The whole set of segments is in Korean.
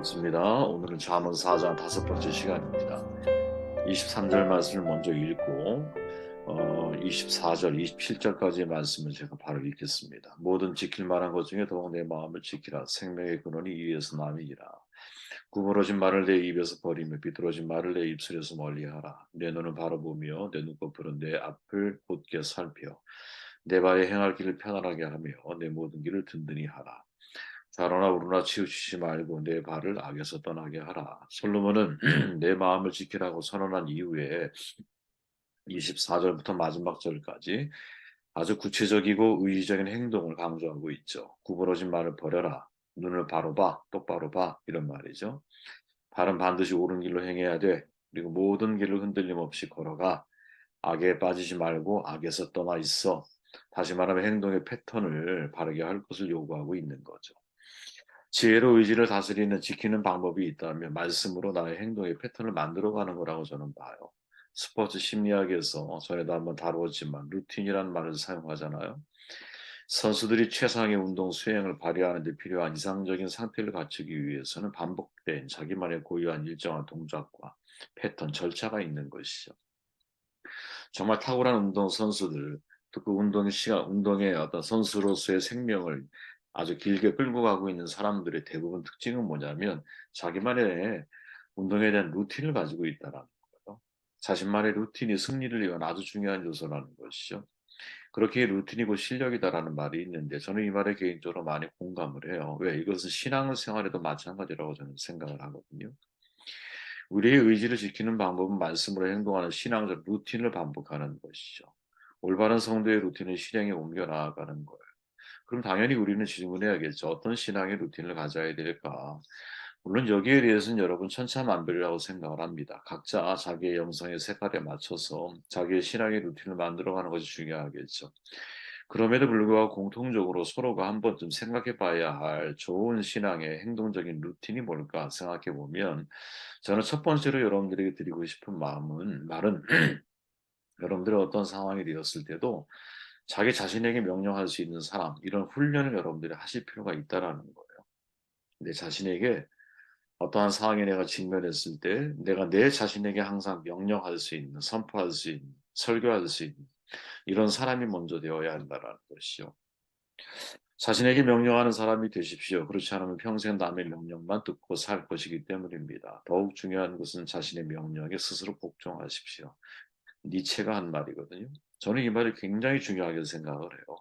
반갑습니다. 오늘은 잠언 4장 5번째 시간입니다. 23절 말씀을 먼저 읽고 24절, 27절까지의 말씀을 제가 바로 읽겠습니다. 모든 지킬 만한 것 중에 더욱 내 마음을 지키라. 생명의 근원이 이에서 남이니라. 구부러진 말을 내 입에서 버리며 비뚤어진 말을 내 입술에서 멀리하라. 내 눈은 바로 보며 내 눈꺼풀은 내 앞을 곧게 살펴 내 발에 행할 길을 편안하게 하며 내 모든 길을 든든히 하라. 좌로나 우로나 치우치지 말고 내 발을 악에서 떠나게 하라. 솔로몬은 내 마음을 지키라고 선언한 이후에 24절부터 마지막 절까지 아주 구체적이고 의지적인 행동을 강조하고 있죠. 구부러진 말을 버려라. 눈을 바로 봐, 똑바로 봐. 이런 말이죠. 발은 반드시 옳은 길로 행해야 돼. 그리고 모든 길을 흔들림 없이 걸어가. 악에 빠지지 말고 악에서 떠나 있어. 다시 말하면 행동의 패턴을 바르게 할 것을 요구하고 있는 거죠. 지혜로 의지를 다스리는 지키는 방법이 있다면 말씀으로 나의 행동의 패턴을 만들어가는 거라고 저는 봐요. 스포츠 심리학에서 전에도 한번 다루었지만 루틴이라는 말을 사용하잖아요. 선수들이 최상의 운동 수행을 발휘하는 데 필요한 이상적인 상태를 갖추기 위해서는 반복된 자기만의 고유한 일정한 동작과 패턴, 절차가 있는 것이죠. 정말 탁월한 운동 선수들, 또 그 운동 시간, 운동의 어떤 선수로서의 생명을 아주 길게 끌고 가고 있는 사람들의 대부분 특징은 뭐냐면 자기만의 운동에 대한 루틴을 가지고 있다라는 거예요. 자신만의 루틴이 승리를 위한 아주 중요한 요소라는 것이죠. 그렇게 루틴이고 실력이다라는 말이 있는데 저는 이 말에 개인적으로 많이 공감을 해요. 왜? 이것은 신앙생활에도 마찬가지라고 저는 생각을 하거든요. 우리의 의지를 지키는 방법은 말씀으로 행동하는 신앙적 루틴을 반복하는 것이죠. 올바른 성도의 루틴을 실행에 옮겨 나아가는 거예요. 그럼 당연히 우리는 질문해야겠죠. 어떤 신앙의 루틴을 가져야 될까? 물론 여기에 대해서는 여러분 천차만별이라고 생각을 합니다. 각자 자기의 영성의 색깔에 맞춰서 자기의 신앙의 루틴을 만들어가는 것이 중요하겠죠. 그럼에도 불구하고 공통적으로 서로가 한 번쯤 생각해 봐야 할 좋은 신앙의 행동적인 루틴이 뭘까 생각해 보면 저는 첫 번째로 여러분들에게 드리고 싶은 말은 여러분들이 어떤 상황이 되었을 때도 자기 자신에게 명령할 수 있는 사람, 이런 훈련을 여러분들이 하실 필요가 있다라는 거예요. 내 자신에게 어떠한 상황에 내가 직면했을 때 내가 내 자신에게 항상 명령할 수 있는, 선포할 수 있는, 설교할 수 있는 이런 사람이 먼저 되어야 한다라는 것이죠. 자신에게 명령하는 사람이 되십시오. 그렇지 않으면 평생 남의 명령만 듣고 살 것이기 때문입니다. 더욱 중요한 것은 자신의 명령에 스스로 복종하십시오. 니체가 한 말이거든요. 저는 이 말이 굉장히 중요하게 생각을 해요.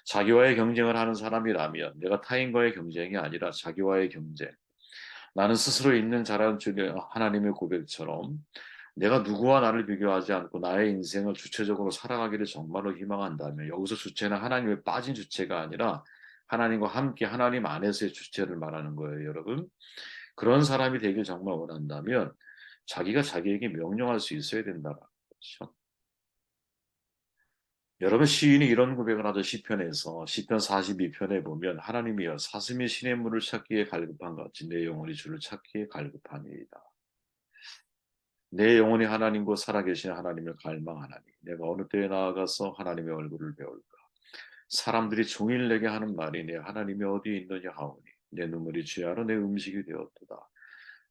자기와의 경쟁을 하는 사람이라면 내가 타인과의 경쟁이 아니라 자기와의 경쟁. 나는 스스로 있는 자랑 중에 하나님의 고백처럼 내가 누구와 나를 비교하지 않고 나의 인생을 주체적으로 살아가기를 정말로 희망한다면 여기서 주체는 하나님에 빠진 주체가 아니라 하나님과 함께 하나님 안에서의 주체를 말하는 거예요, 여러분. 그런 사람이 되길 정말 원한다면 자기가 자기에게 명령할 수 있어야 된다는 거죠. 여러분 시인이 이런 고백을 하죠. 시편에서 시편 42편에 보면 하나님이여 사슴이 신의 물을 찾기에 갈급한 것 같이 내 영혼이 주를 찾기에 갈급하니이다. 내 영혼이 하나님과 살아계신 하나님을 갈망하나니 내가 어느 때에 나아가서 하나님의 얼굴을 배울까. 사람들이 종일 내게 하는 말이 내 하나님이 어디에 있느냐 하오니 내 눈물이 주야로 내 음식이 되었도다.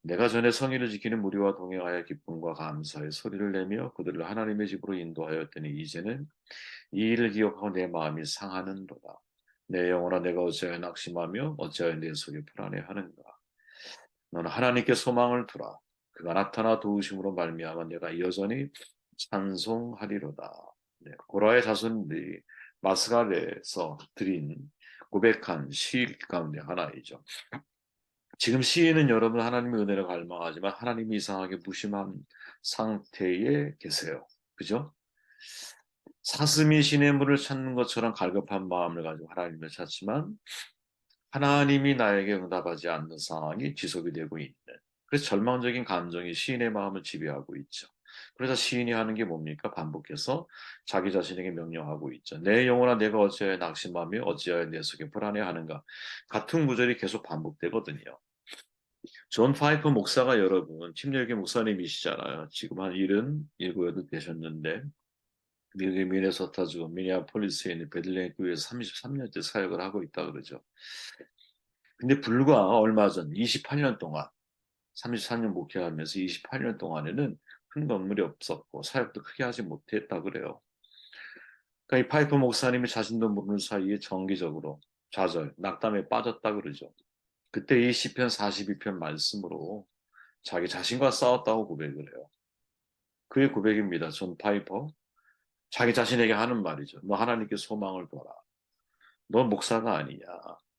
내가 전에 성의를 지키는 무리와 동행하여 기쁨과 감사의 소리를 내며 그들을 하나님의 집으로 인도하였더니 이제는 이 일을 기억하고 내 마음이 상하는도다. 내 영혼아 내가 어찌하여 낙심하며 어찌하여 내 속이 불안해하는가. 너는 하나님께 소망을 두라. 그가 나타나 도우심으로 말미암아 내가 여전히 찬송하리로다. 네, 고라의 자손들이 마스갈에서 드린 고백한 시 가운데 하나이죠. 지금 시인은 여러분 하나님의 은혜를 갈망하지만 하나님이 이상하게 무심한 상태에 계세요. 그죠? 사슴이 시냇 물을 찾는 것처럼 갈급한 마음을 가지고 하나님을 찾지만 하나님이 나에게 응답하지 않는 상황이 지속이 되고 있는, 그래서 절망적인 감정이 시인의 마음을 지배하고 있죠. 그래서 시인이 하는 게 뭡니까? 반복해서 자기 자신에게 명령하고 있죠. 내 영혼아 내가 어찌하여 낙심하며 어찌하여 내 속에 불안해하는가. 같은 구절이 계속 반복되거든요. 존 파이프 목사가 여러분 침례교회 목사님이시잖아요. 지금 한 77, 8 되셨는데 미국의 미네소타주 미니아폴리스에 있는 베들레헴 교회에서 33년째 사역을 하고 있다 그러죠. 근데 불과 얼마 전 28년 동안 33년 목회하면서 28년 동안에는 큰 건물이 없었고 사역도 크게 하지 못했다 그래요. 그러니까 이 파이프 목사님이 자신도 모르는 사이에 정기적으로 좌절, 낙담에 빠졌다 그러죠. 그때 이 시편 42편 말씀으로 자기 자신과 싸웠다고 고백을 해요. 그의 고백입니다. 존 파이퍼. 자기 자신에게 하는 말이죠. 너 하나님께 소망을 둬라. 너 목사가 아니냐.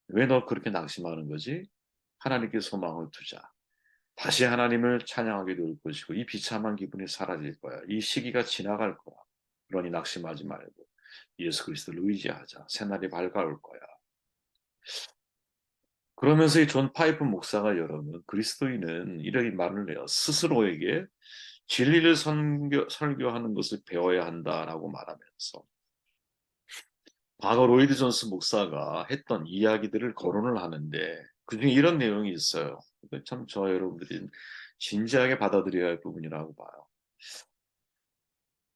왜 너 그렇게 낙심하는 거지? 하나님께 소망을 두자. 다시 하나님을 찬양하게 될 것이고 이 비참한 기분이 사라질 거야. 이 시기가 지나갈 거야. 그러니 낙심하지 말고 예수 그리스도를 의지하자. 새날이 밝아올 거야. 그러면서 이 존 파이프 목사가 여러분 그리스도인은 이렇게 말을 해요. 스스로에게 진리를 설교하는 것을 배워야 한다라고 말하면서 과거 로이드 존스 목사가 했던 이야기들을 거론을 하는데 그중에 이런 내용이 있어요. 참 저 여러분들이 진지하게 받아들여야 할 부분이라고 봐요.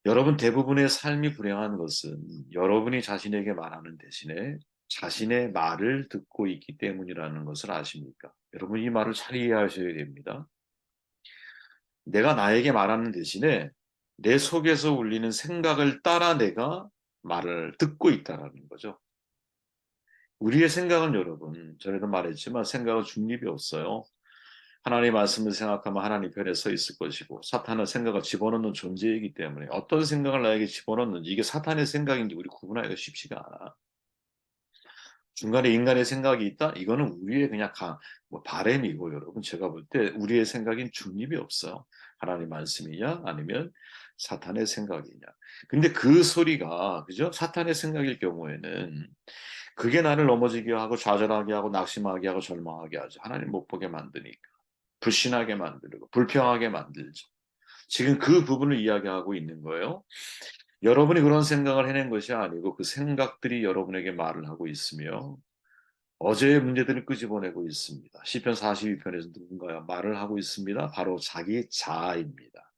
여러분 대부분의 삶이 불행한 것은 여러분이 자신에게 말하는 대신에 자신의 말을 듣고 있기 때문이라는 것을 아십니까? 여러분 이 말을 잘 이해하셔야 됩니다. 내가 나에게 말하는 대신에 내 속에서 울리는 생각을 따라 내가 말을 듣고 있다라는 거죠. 우리의 생각은 여러분, 전에도 말했지만 생각은 중립이 없어요. 하나님의 말씀을 생각하면 하나님 편에 서 있을 것이고 사탄은 생각을 집어넣는 존재이기 때문에 어떤 생각을 나에게 집어넣는지 이게 사탄의 생각인지 우리 구분하기가 쉽지가 않아. 중간에 인간의 생각이 있다? 이거는 우리의 그냥 바램이고 여러분 제가 볼 때 우리의 생각인 중립이 없어요. 하나님 말씀이냐 아니면 사탄의 생각이냐. 근데 그 소리가 그죠? 사탄의 생각일 경우에는 그게 나를 넘어지게 하고 좌절하게 하고 낙심하게 하고 절망하게 하죠. 하나님 못 보게 만드니까. 불신하게 만들고 불평하게 만들죠. 지금 그 부분을 이야기하고 있는 거예요. 여러분이 그런 생각을 해낸 것이 아니고 그 생각들이 여러분에게 말을 하고 있으며 어제의 문제들을 끄집어내고 있습니다. 시편 42편에서 누군가가 말을 하고 있습니다. 바로 자기 자아입니다.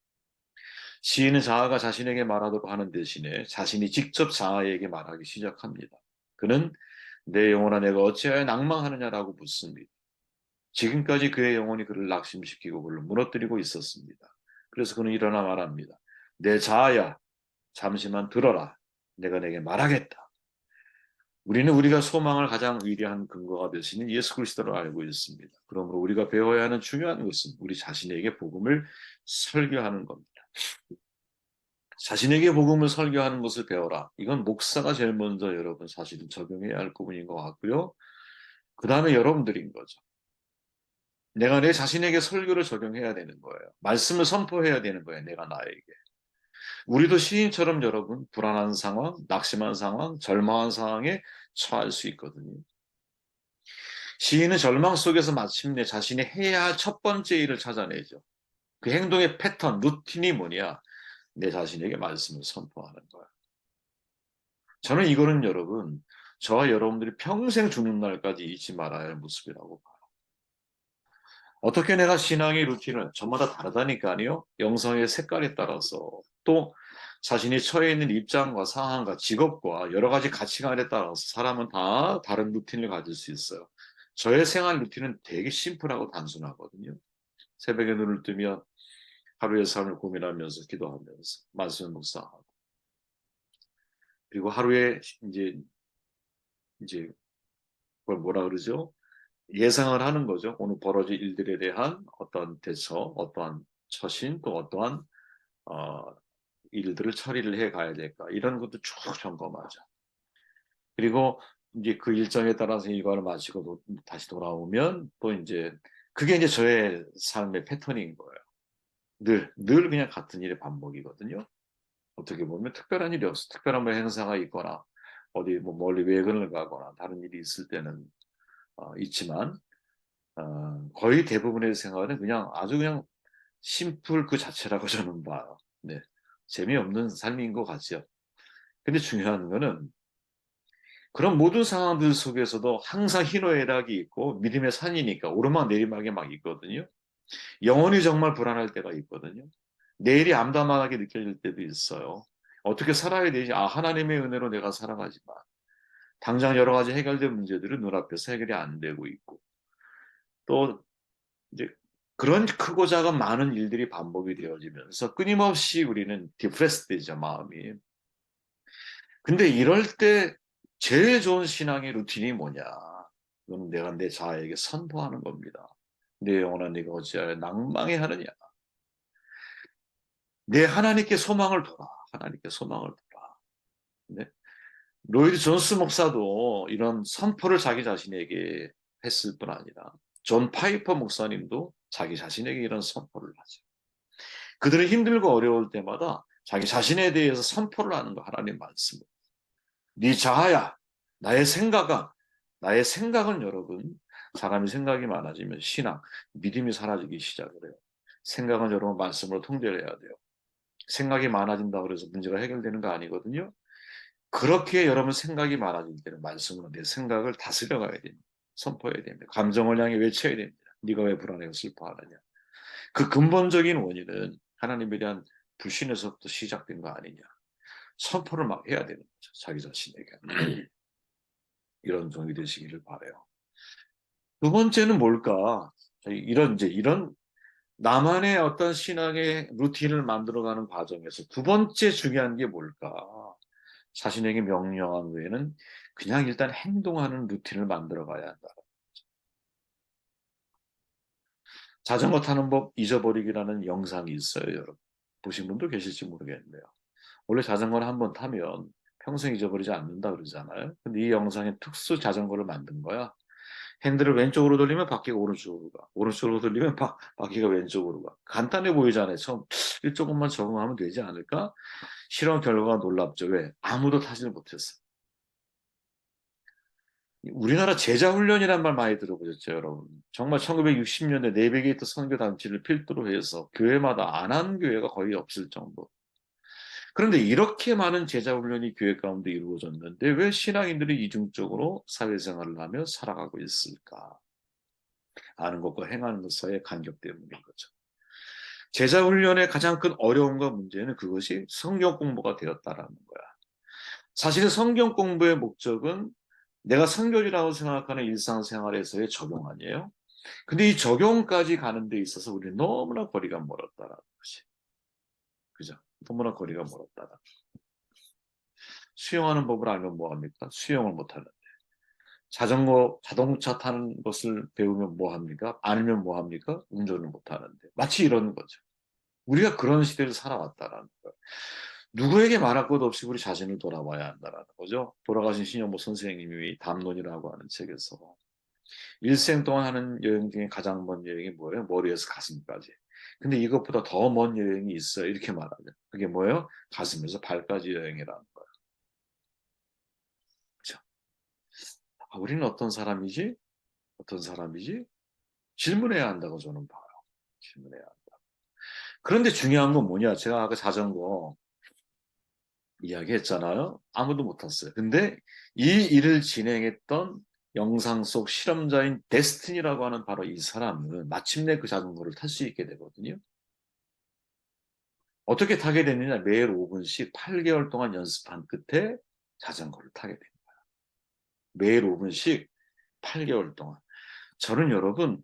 시인은 자아가 자신에게 말하도록 하는 대신에 자신이 직접 자아에게 말하기 시작합니다. 그는 내 영혼아 내가 어찌하여 낭망하느냐라고 묻습니다. 지금까지 그의 영혼이 그를 낙심시키고 그를 무너뜨리고 있었습니다. 그래서 그는 일어나 말합니다. 내 자아야 잠시만 들어라. 내가 내게 말하겠다. 우리는 우리가 소망을 가장 위대한 근거가 되시는 예수 그리스도를 알고 있습니다. 그러므로 우리가 배워야 하는 중요한 것은 우리 자신에게 복음을 설교하는 겁니다. 자신에게 복음을 설교하는 것을 배워라. 이건 목사가 제일 먼저 여러분 사실은 적용해야 할 부분인 것 같고요. 그 다음에 여러분들인 거죠. 내가 내 자신에게 설교를 적용해야 되는 거예요. 말씀을 선포해야 되는 거예요. 내가 나에게. 우리도 시인처럼 여러분 불안한 상황, 낙심한 상황, 절망한 상황에 처할 수 있거든요. 시인은 절망 속에서 마침내 자신이 해야 할 첫 번째 일을 찾아내죠. 그 행동의 패턴, 루틴이 뭐냐? 내 자신에게 말씀을 선포하는 거야. 저는 이거는 여러분, 저와 여러분들이 평생 죽는 날까지 잊지 말아야 할 모습이라고 봐요. 어떻게 내가 신앙의 루틴을 저마다 다르다니까요. 영성의 색깔에 따라서 또 자신이 처해 있는 입장과 상황과 직업과 여러 가지 가치관에 따라서 사람은 다 다른 루틴을 가질 수 있어요. 저의 생활 루틴은 되게 심플하고 단순하거든요. 새벽에 눈을 뜨면 하루의 삶을 고민하면서 기도하면서 말씀을 묵상하고 그리고 하루에 이제 그걸 뭐라 그러죠? 예상을 하는 거죠. 오늘 벌어질 일들에 대한 어떤 대처, 어떠한 처신, 또 어떠한 어, 일들을 처리를 해 가야 될까 이런 것도 쭉 점검하죠. 그리고 이제 그 일정에 따라서 일과를 마치고 다시 돌아오면 또 이제 그게 이제 저의 삶의 패턴인 거예요. 늘 그냥 같은 일의 반복이거든요. 어떻게 보면 특별한 일이 없어. 특별한 뭐 행사가 있거나 어디 뭐 멀리 외근을 가거나 다른 일이 있을 때는 있지만 거의 대부분의 생활은 그냥 아주 그냥 심플 그 자체라고 저는 봐요. 네. 재미없는 삶인 것 같죠. 근데 중요한 거는 그런 모든 상황들 속에서도 항상 희노애락이 있고 믿음의 산이니까 오르막 내리막이 막 있거든요. 영혼이 정말 불안할 때가 있거든요. 내일이 암담하게 느껴질 때도 있어요. 어떻게 살아야 되지? 하나님의 은혜로 내가 살아가지만 당장 여러 가지 해결된 문제들은 눈앞에서 해결이 안 되고 있고 또 이제 그런 크고 작은 많은 일들이 반복이 되어지면서 끊임없이 우리는 디프레스 되죠, 마음이. 근데 이럴 때 제일 좋은 신앙의 루틴이 뭐냐? 그건 내가 내 자아에게 선포하는 겁니다. 내 영혼아 네가 어찌하여 낭망해 하느냐? 내 하나님께 소망을 둬라. 하나님께 소망을 둬라. 네? 로이드 존스 목사도 이런 선포를 자기 자신에게 했을 뿐 아니라 존 파이퍼 목사님도 자기 자신에게 이런 선포를 하죠. 그들은 힘들고 어려울 때마다 자기 자신에 대해서 선포를 하는 거 하나님 말씀을. 네 자아야, 나의 생각아, 나의 생각은 여러분, 사람이 생각이 많아지면 신앙, 믿음이 사라지기 시작을 해요. 생각은 여러분 말씀으로 통제를 해야 돼요. 생각이 많아진다고 해서 문제가 해결되는 거 아니거든요. 그렇게 여러분 생각이 많아질 때는 말씀으로 내 생각을 다스려 가야 됩니다. 선포해야 됩니다. 감정을 향해 외쳐야 됩니다. 네가 왜 불안해요 슬퍼하느냐. 그 근본적인 원인은 하나님에 대한 불신에서부터 시작된 거 아니냐. 선포를 막 해야 되는 거죠. 자기 자신에게. 이런 종이 되시기를 바라요. 두 번째는 뭘까? 이런 나만의 어떤 신앙의 루틴을 만들어가는 과정에서 두 번째 중요한 게 뭘까? 자신에게 명령한 외에는 그냥 일단 행동하는 루틴을 만들어 가야 한다. 자전거 타는 법 잊어버리기라는 영상이 있어요, 여러분. 보신 분도 계실지 모르겠는데요. 원래 자전거를 한번 타면 평생 잊어버리지 않는다 그러잖아요. 근데 이 영상에 특수 자전거를 만든 거야. 핸들을 왼쪽으로 돌리면 바퀴가 오른쪽으로 가. 오른쪽으로 돌리면 바퀴가 왼쪽으로 가. 간단해 보이잖아요. 처음 조금만 적응하면 되지 않을까? 실험 결과가 놀랍죠. 왜? 아무도 타지를 못했어요. 우리나라 제자훈련이란 말 많이 들어보셨죠, 여러분? 정말 1960년대 내비게이터 선교 단체를 필두로 해서 교회마다 안 한 교회가 거의 없을 정도. 그런데 이렇게 많은 제자훈련이 교회 가운데 이루어졌는데 왜 신앙인들이 이중적으로 사회생활을 하며 살아가고 있을까? 아는 것과 행하는 것 사이의 간격 때문인 거죠. 제자훈련의 가장 큰 어려움과 문제는 그것이 성경 공부가 되었다라는 거야. 사실은 성경 공부의 목적은 내가 선교지라고 생각하는 일상생활에서의 적용 아니에요? 근데 이 적용까지 가는 데 있어서 우리는 너무나 거리가 멀었다라는 것이. 그죠? 너무나 거리가 멀었다라. 수영하는 법을 알면 뭐합니까? 수영을 못하는데. 자동차 타는 것을 배우면 뭐합니까? 알면 뭐합니까? 운전을 못하는데. 마치 이런 거죠. 우리가 그런 시대를 살아왔다라는 거예요. 누구에게 말할 것 없이 우리 자신을 돌아봐야 한다라는 거죠. 돌아가신 신영보 선생님이 담론이라고 하는 책에서 일생 동안 하는 여행 중에 가장 먼 여행이 뭐예요? 머리에서 가슴까지. 근데 이것보다 더 먼 여행이 있어요. 이렇게 말하죠. 그게 뭐예요? 가슴에서 발까지 여행이라는 거예요. 그렇죠? 아, 우리는 어떤 사람이지? 어떤 사람이지? 질문해야 한다고 저는 봐요. 질문해야 한다. 그런데 중요한 건 뭐냐? 제가 아까 자전거 이야기했잖아요. 아무도 못 탔어요. 근데 이 일을 진행했던 영상 속 실험자인 데스틴이라고 하는 바로 이 사람은 마침내 그 자전거를 탈 수 있게 되거든요. 어떻게 타게 됐느냐? 매일 5분씩 8개월 동안 연습한 끝에 자전거를 타게 됩니다. 매일 5분씩 8개월 동안. 저는 여러분,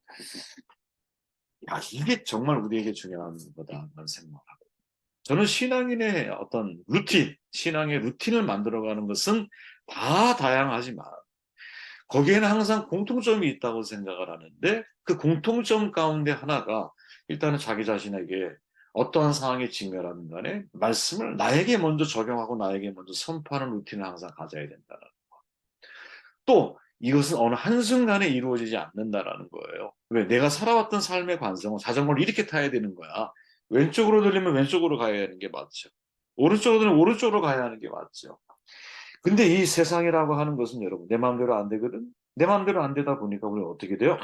야, 이게 정말 우리에게 중요한 거다라는 생각을 하고. 저는 신앙인의 어떤 루틴, 신앙의 루틴을 만들어가는 것은 다 다양하지만 거기에는 항상 공통점이 있다고 생각을 하는데 그 공통점 가운데 하나가 일단은 자기 자신에게 어떠한 상황에 직면하는 간에 말씀을 나에게 먼저 적용하고 나에게 먼저 선포하는 루틴을 항상 가져야 된다는 거. 또 이것은 어느 한순간에 이루어지지 않는다라는 거예요. 왜? 내가 살아왔던 삶의 관성은 자전거를 이렇게 타야 되는 거야. 왼쪽으로 돌리면 왼쪽으로 가야 하는 게 맞죠. 오른쪽으로 돌리면 오른쪽으로 가야 하는 게 맞죠. 근데 이 세상이라고 하는 것은 여러분 내 마음대로 안 되거든. 내 마음대로 안 되다 보니까 우리가 어떻게 돼요?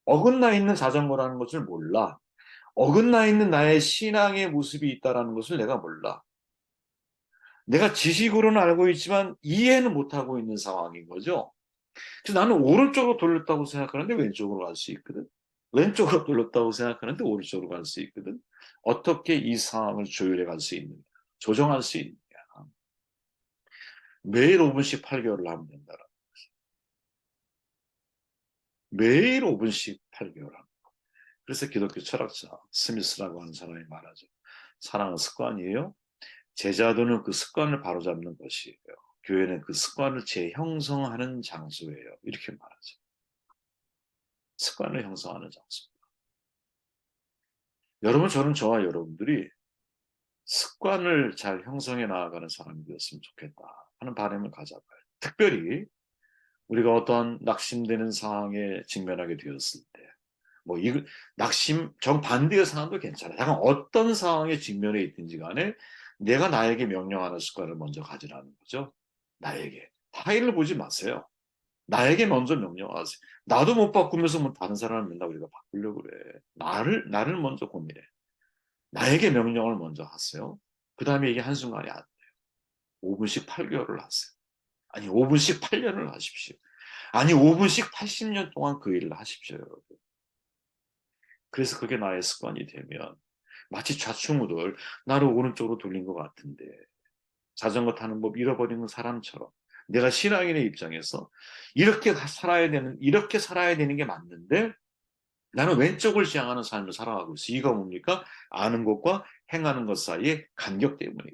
어긋나 있는 자전거라는 것을 몰라. 어긋나 있는 나의 신앙의 모습이 있다라는 것을 내가 몰라. 내가 지식으로는 알고 있지만 이해는 못하고 있는 상황인 거죠. 그래서 나는 오른쪽으로 돌렸다고 생각하는데 왼쪽으로 갈 수 있거든. 왼쪽으로 돌렸다고 생각하는데 오른쪽으로 갈 수 있거든. 어떻게 이 상황을 조율해 갈 수 있느냐. 조정할 수 있느냐. 매일 5분씩 8개월을 하면 된다. 매일 5분씩 8개월 합니다. 그래서 기독교 철학자 스미스라고 하는 사람이 말하죠. 사랑은 습관이에요. 제자도는 그 습관을 바로잡는 것이에요. 교회는 그 습관을 재형성하는 장소예요. 이렇게 말하죠. 습관을 형성하는 장소. 여러분, 저는 저와 여러분들이 습관을 잘 형성해 나아가는 사람이 되었으면 좋겠다 하는 바람을 가져봐요. 특별히 우리가 어떠한 낙심되는 상황에 직면하게 되었을 때, 뭐 낙심 정반대의 상황도 괜찮아요. 약간 어떤 상황에 직면해 있든지 간에 내가 나에게 명령하는 습관을 먼저 가지라는 거죠. 나에게. 타인을 보지 마세요. 나에게 먼저 명령하세요. 나도 못 바꾸면서 뭐 다른 사람을 맨날 우리가 바꾸려고 그래. 나를 먼저 고민해. 나에게 명령을 먼저 하세요. 그 다음에 이게 한순간이 안 돼요. 5분씩 8개월을 하세요. 아니 5분씩 8년을 하십시오. 아니 5분씩 80년 동안 그 일을 하십시오, 여러분. 그래서 그게 나의 습관이 되면 마치 좌충우돌 나를 오른쪽으로 돌린 것 같은데 자전거 타는 법 잃어버리는 사람처럼 내가 신앙인의 입장에서 이렇게 살아야 되는 게 맞는데 나는 왼쪽을 지향하는 삶을 살아가고 있어. 이거 뭡니까? 아는 것과 행하는 것 사이의 간격 때문에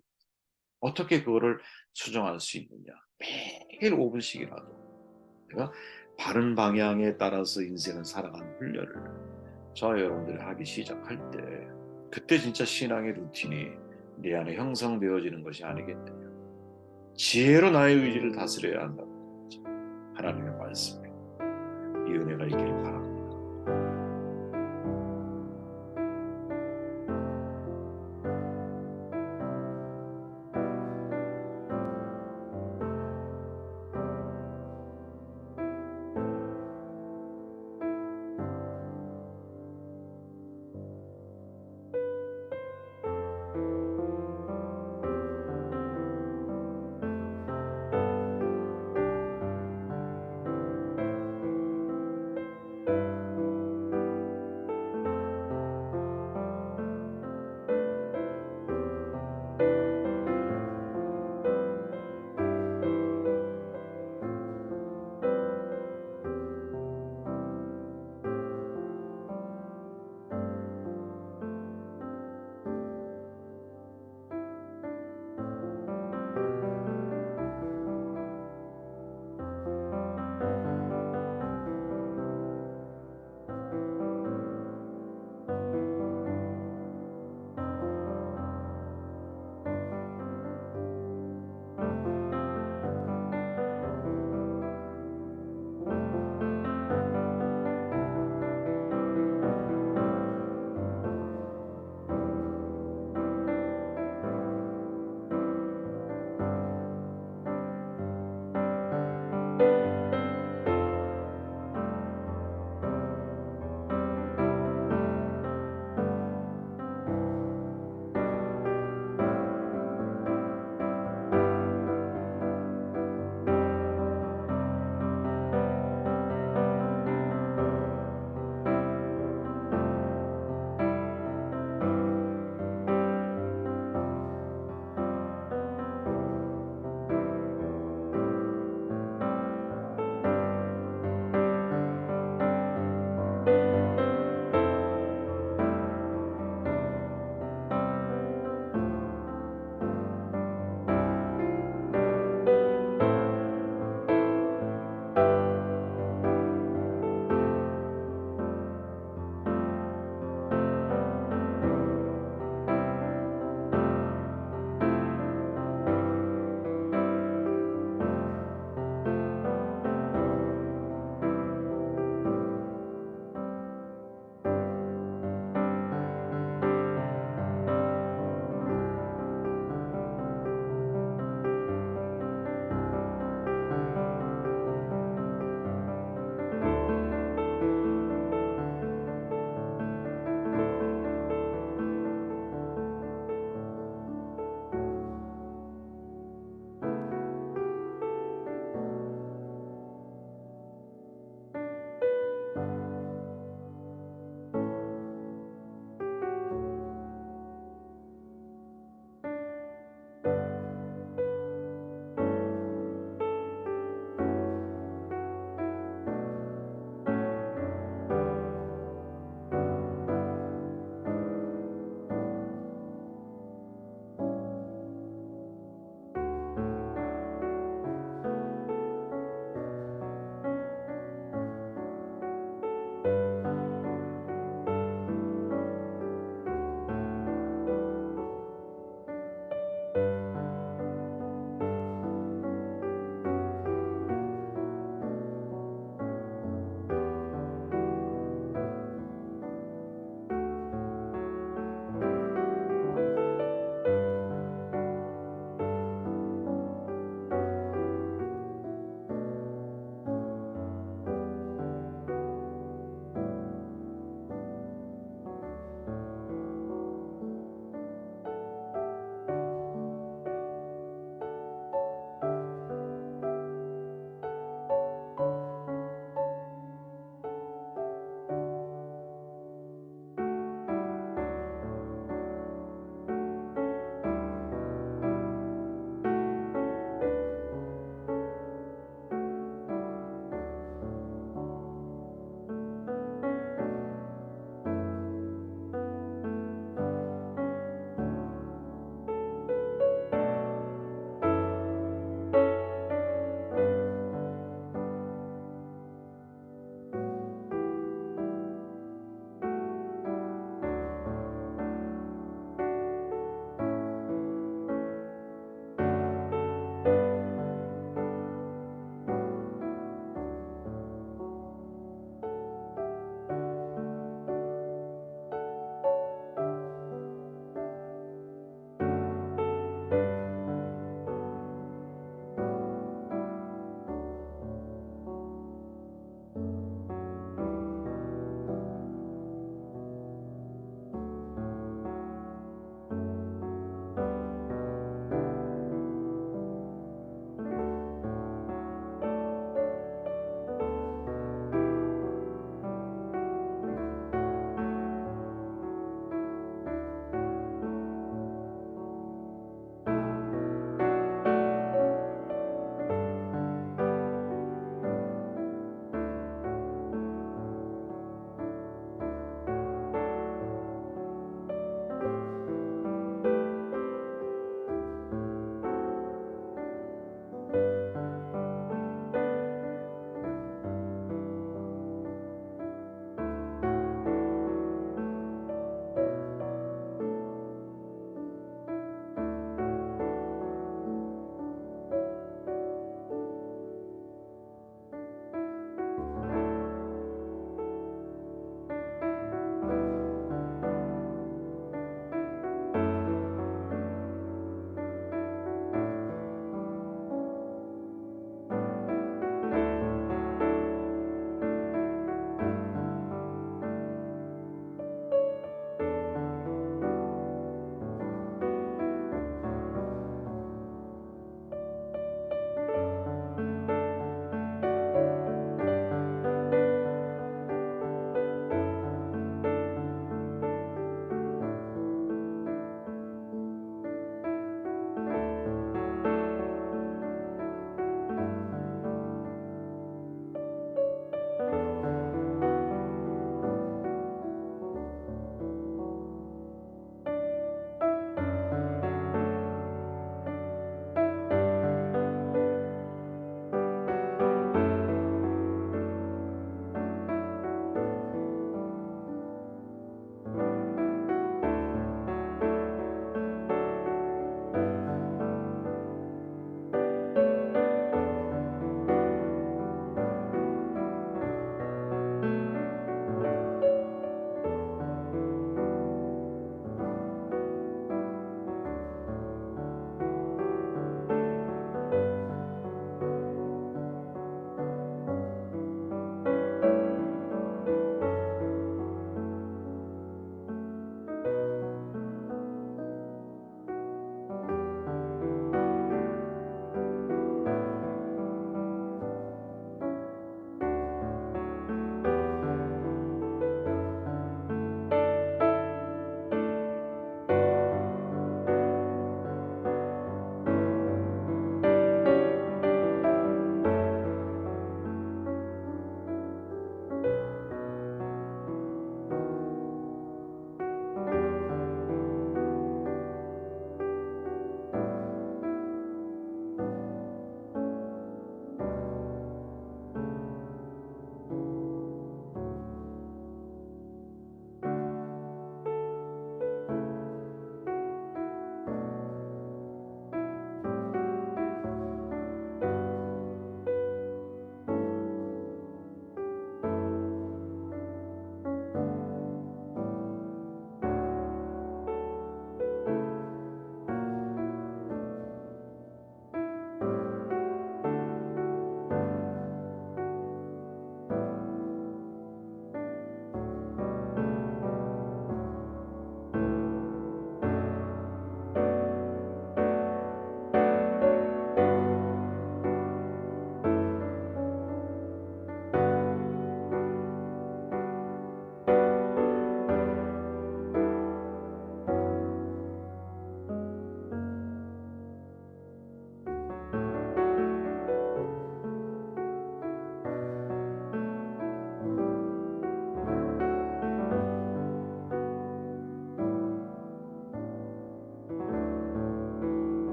어떻게 그거를 수정할 수 있느냐? 매일 5분씩이라도 내가 바른 방향에 따라서 인생을 살아가는 훈련을 저와 여러분들이 하기 시작할 때 그때 진짜 신앙의 루틴이 내 안에 형성되어지는 것이 아니겠느냐. 지혜로 나의 의지를 다스려야 한다고 하나님의 말씀입니다. 이 은혜가 있기를 바랍니다.